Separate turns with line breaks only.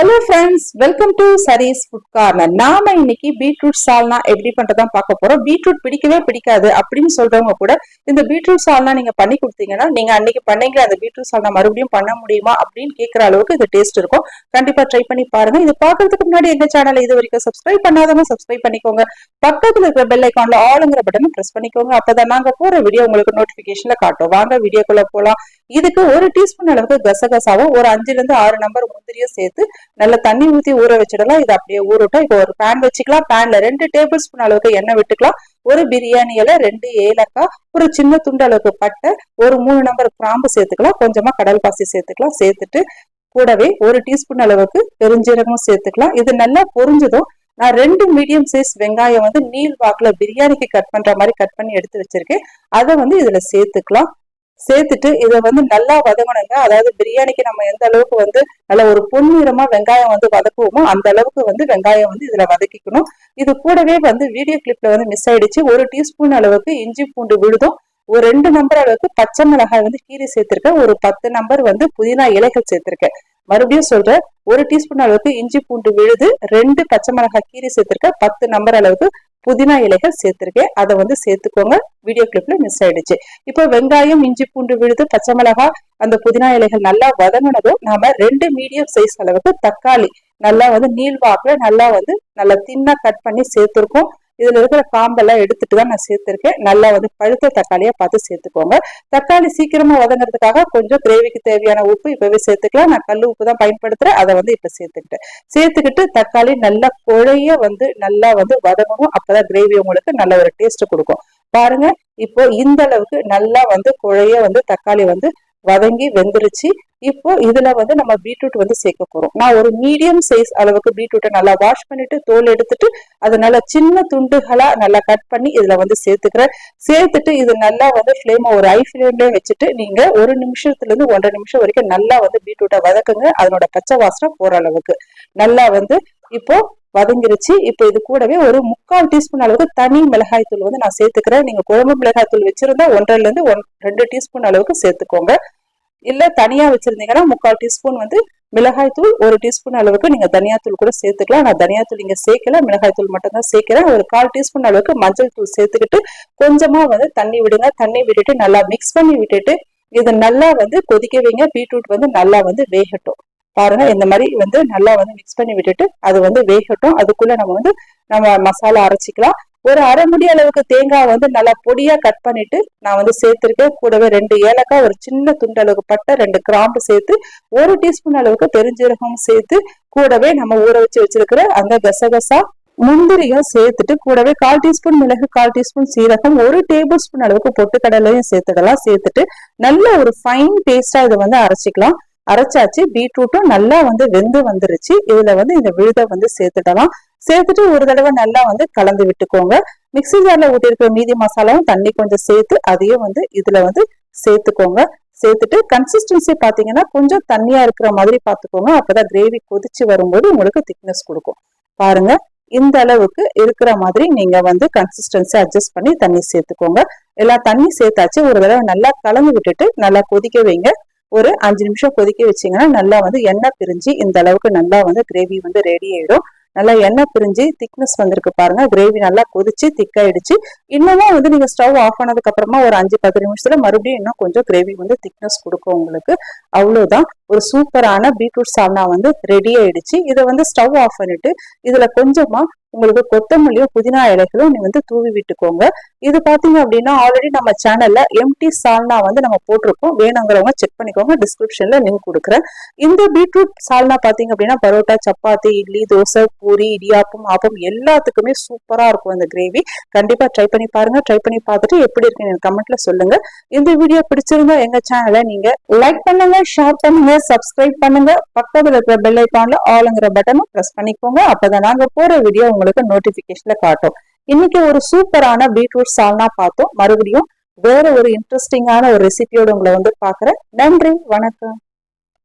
Hello friends, welcome to Saree's food corner. நாம இன்னைக்கு beetroot சால்னா எப்படி பண்றதா பார்க்க போறோம். பீட்ரூட் பிடிக்கவே பிடிக்காது அப்படின்னு சொல்றவங்க கூட இந்த பீட்ரூட் சால்னா நீங்க பண்ணி கொடுத்தீங்கன்னா, நீங்க அன்னைக்கு பண்ணீங்க அந்த பீட்ரூட் சால்னா மறுபடியும் பண்ண முடியுமா அப்படின்னு கேட்கிற அளவுக்கு இது டேஸ்ட் இருக்கும். கண்டிப்பா ட்ரை பண்ணி பாருங்க. இது பாக்குறதுக்கு முன்னாடி எங்க சேனலை இது வரைக்கும் சப்ஸ்கிரைப் பண்ணாதவங்க சப்ஸ்கிரைப் பண்ணிக்கோங்க. பக்கத்துல இருக்கிற பெல் ஐக்கான்ல ஆளுங்கிற பட்டனை பிரஸ் பண்ணிக்கோங்க. அப்பதான் நாங்க போற வீடியோ உங்களுக்கு நோட்டிபிகேஷன்ல காட்டும். வாங்க வீடியோக்குள்ள போலாம். இதுக்கு 1 டீஸ்பூன் அளவுக்கு கசகசாவும் ஒரு 5 to 6 நம்பர் முந்திரியும் சேர்த்து நல்ல தண்ணி ஊத்தி ஊற வச்சிடலாம். இது அப்படியே ஊறட்டும். இப்போ ஒரு பேன் வச்சுக்கலாம். பேன்ல 2 டேபிள் ஸ்பூன் அளவுக்கு எண்ணெய் விட்டுக்கலாம். ஒரு பிரியாணி இலை, 2 ஏலக்காய், ஒரு சின்ன துண்டு அளவுக்கு பட்டை, ஒரு 3 நம்பர் கிராம்பு சேர்த்துக்கலாம். கொஞ்சமா கடல் பாசி சேர்த்துக்கலாம். சேர்த்துட்டு கூடவே 1 டீஸ்பூன் அளவுக்கு பெருஞ்சீரகமும் சேர்த்துக்கலாம். இது நல்லா பொரிஞ்சதும் நான் 2 மீடியம் சைஸ் வெங்காயம் நீள் வாக்குல பிரியாணிக்கு கட் பண்ற மாதிரி கட் பண்ணி எடுத்து வச்சிருக்கேன். அதை இதுல சேர்த்துக்கலாம். சேர்த்துட்டு இதை நல்லா வதங்கணுங்க. அதாவது பிரியாணிக்கு நம்ம எந்த அளவுக்கு நல்ல ஒரு பொன்னிறமா வெங்காயம் வதக்குவோமோ அந்த அளவுக்கு வெங்காயம் இதுல வதக்கிக்கணும். இது கூடவே வீடியோ கிளிப்ல மிஸ் ஆயிடுச்சு. 1 டீஸ்பூன் அளவுக்கு இஞ்சி பூண்டு விழுதும், ஒரு 2 நம்பர் அளவுக்கு பச்சை மிளகாய் கீரை சேர்த்திருக்கேன். ஒரு 10 நம்பர் புதினா இலைகள் சேர்த்திருக்கேன். மறுபடியும் சொல்றேன், 1 டீஸ்பூன் அளவுக்கு இஞ்சி பூண்டு விழுது, 2 பச்சை மிளகாய் கீரை சேர்த்திருக்கேன். 10 நம்பர் அளவுக்கு புதினா இலைகள் சேர்த்திருக்கேன். அதை சேர்த்துக்கோங்க. வீடியோ கிளிப்ல மிஸ் ஆயிடுச்சு. இப்போ வெங்காயம், இஞ்சி பூண்டு விழுது, பச்சை மிளகாய், அந்த புதினா இலைகள் நல்லா வதங்கினதும் நாம 2 மீடியம் சைஸ் அளவுக்கு தக்காளி நல்லா நீள் வாக்குல நல்லா தின்னா கட் பண்ணி சேர்த்திருக்கோம். இதுல இருக்கிற காம்பெல்லாம் எடுத்துட்டு தான் நான் சேர்த்திருக்கேன். நல்லா பழுத்த தக்காளியா பார்த்து சேர்த்துக்கோங்க. தக்காளி சீக்கிரமா வதங்குறதுக்காக கொஞ்சம் கிரேவிக்கு தேவையான உப்பு இப்பவே சேர்த்துக்கலாம். நான் கல் உப்பு தான் பயன்படுத்துறேன். அதை இப்ப சேர்த்துக்கிட்டு தக்காளி நல்லா குழைய நல்லா வதங்கணும். அப்பதான் கிரேவி உங்களுக்கு நல்ல ஒரு டேஸ்ட் கொடுக்கும். பாருங்க, இப்போ இந்த அளவுக்கு நல்லா குழைய தக்காளி வதங்கி வெந்துருச்சு. இப்போ இதுல நம்ம பீட்ரூட் சேர்க்க போறோம். நான் ஒரு மீடியம் சைஸ் அளவுக்கு பீட்ரூட்டை நல்லா வாஷ் பண்ணிட்டு தோல் எடுத்துட்டு அதை நல்லா சின்ன துண்டுகளா நல்லா கட் பண்ணி இதுல சேர்த்துக்கிறேன். சேர்த்துட்டு இது நல்லா ஃபிளேம் ஒரு ஹை ஃபிளேம்லயே வச்சுட்டு நீங்க 1 நிமிஷத்துல இருந்து 1.5 நிமிஷம் வரைக்கும் நல்லா பீட்ரூட்டை வதக்குங்க. அதனோட பச்சை வாசனை போற அளவுக்கு நல்லா இப்போ வதங்கிருச்சு. இப்போ இது கூடவே ஒரு 3/4 டீஸ்பூன் அளவுக்கு தனி மிளகாய் தூள் நான் சேர்த்துக்கிறேன். நீங்க குழம்பு மிளகாய் தூள் வச்சிருந்தா 1.5 to 2 டீஸ்பூன் அளவுக்கு சேர்த்துக்கோங்க. இல்ல தனியா வச்சிருந்தீங்கன்னா 3/4 டீஸ்பூன் மிளகாய் தூள், 1 டீஸ்பூன் அளவுக்கு நீங்க தனியாத்தூள் கூட சேர்த்துக்கலாம். நான் தனியாத்தூள் இங்க சேர்க்கல, மிளகாய் தூள் மட்டும் தான் சேர்க்கிறேன். ஒரு 1/4 டீஸ்பூன் அளவுக்கு மஞ்சள் தூள் சேர்த்துக்கிட்டு கொஞ்சமா தண்ணி விடுங்க. தண்ணி விட்டுட்டு நல்லா மிக்ஸ் பண்ணி விட்டுட்டு இது நல்லா கொதிக்க வைங்க. பீட்ரூட் நல்லா வேகட்டும். பாருங்க, இந்த மாதிரி நல்லா மிக்ஸ் பண்ணி விட்டுட்டு அது வேகட்டும். அதுக்குள்ள நம்ம மசாலா அரைச்சிக்கலாம். ஒரு அரை முடி அளவுக்கு தேங்காய் நல்லா பொடியா கட் பண்ணிட்டு நான் சேர்த்திருக்கேன். கூடவே 2 ஏலக்காய், ஒரு சின்ன துண்டு அளவுக்கு பட்டை, 2 கிராம்பு சேர்த்து 1 டீஸ்பூன் அளவுக்கு பெருஞ்சீரகம் சேர்த்து கூடவே நம்ம ஊற வச்சிருக்கிற அந்த கசகசா முந்திரியும் சேர்த்துட்டு கூடவே 1/4 டீஸ்பூன் மிளகு, 1/4 டீஸ்பூன் சீரகம், 1 டேபிள் ஸ்பூன் அளவுக்கு பொட்டுக்கடலையும் சேர்த்துக்கலாம். சேர்த்துட்டு நல்ல ஒரு ஃபைன் பேஸ்டா இதை அரைச்சிக்கலாம். அரைச்சாச்சு. பீட்ரூட்டும் நல்லா வெந்து வந்துருச்சு. இதுல இந்த விழுத சேர்த்துடலாம். சேர்த்துட்டு ஒரு தடவை நல்லா கலந்து விட்டுக்கோங்க. மிக்ஸி ஜார்ல ஊட்டி இருக்கிற மீதி மசாலாவும் தண்ணி கொஞ்சம் சேர்த்து அதையும் இதுல சேர்த்துக்கோங்க. சேர்த்துட்டு கன்சிஸ்டன்சி பாத்தீங்கன்னா கொஞ்சம் தண்ணியா இருக்கிற மாதிரி பாத்துக்கோங்க. அப்பதான் கிரேவி கொதிச்சு வரும்போது உங்களுக்கு திக்னஸ் கொடுக்கும். பாருங்க, இந்த அளவுக்கு இருக்கிற மாதிரி நீங்க கன்சிஸ்டன்சி அட்ஜஸ்ட் பண்ணி தண்ணி சேர்த்துக்கோங்க. எல்லாம் தண்ணி சேர்த்தாச்சு. ஒரு தடவை நல்லா கலந்து விட்டுட்டு நல்லா கொதிக்க வைங்க. ஒரு 5 நிமிஷம் கொதிக்க வச்சீங்கன்னா நல்லா எண்ணெய் பிரிஞ்சு இந்த அளவுக்கு நல்லா கிரேவி ரெடி ஆயிடும். நல்லா எண்ணெய் பிரிஞ்சு திக்னஸ் வந்திருக்கு. பாருங்க, கிரேவி நல்லா கொதிச்சு திக்காயிடுச்சு. இன்னமும் நீங்க ஸ்டவ் ஆஃப் பண்ணதுக்கு அப்புறமா ஒரு 5-10 நிமிஷத்துல மறுபடியும் இன்னும் கொஞ்சம் கிரேவி திக்னஸ் கொடுக்கும் உங்களுக்கு. அவ்வளவுதான், ஒரு சூப்பரான பீட்ரூட் சால்னா ரெடி ஆயிடுச்சு. இதை ஸ்டவ் ஆஃப் பண்ணிட்டு இதுல கொஞ்சமா உங்களுக்கு கொத்தமல்லியும் புதினா இலைகளும் நீ தூவி விட்டுக்கோங்க. இது பாத்தீங்க அப்படின்னா ஆல்ரெடி நம்ம சேனல்ல எம்டி சால்னா நம்ம போட்டிருக்கோம். வேணுங்கிறவங்க செக் பண்ணிக்கோங்க. டிஸ்கிரிப்ஷன்ல லிங்க் கொடுக்குறேன். இந்த பீட்ரூட் சால்னா பாத்தீங்க அப்படின்னா பரோட்டா, சப்பாத்தி, இட்லி, தோசை, பூரி, இடியாப்பம், ஆப்பம் எல்லாத்துக்குமே சூப்பரா இருக்கும் இந்த கிரேவி. கண்டிப்பா ட்ரை பண்ணி பாருங்க. ட்ரை பண்ணி பார்த்துட்டு எப்படி இருக்குன்னு கமெண்ட்ல சொல்லுங்க. இந்த வீடியோ பிடிச்சிருந்தா எங்க சேனலை நீங்க லைக் பண்ணுங்க, ஷேர் பண்ணுங்க, சப்ஸ்கிரைப் பண்ணுங்க. பக்கத்துல இருக்கிற பெல் ஐக்கான்ல ஆளுங்கிற பட்டனும் பிரஸ் பண்ணிக்கோங்க. அப்பதான் நாங்க போற வீடியோ உங்களுக்கு நோட்டிபிகேஷன்ல காட்டும். இன்னைக்கு ஒரு சூப்பரான பீட்ரூட் சால்னா பார்த்தோம். மறுபடியும் வேற ஒரு இன்ட்ரெஸ்டிங்கான ஒரு ரெசிபியோட உங்களை பாக்குறேன். நன்றி, வணக்கம்.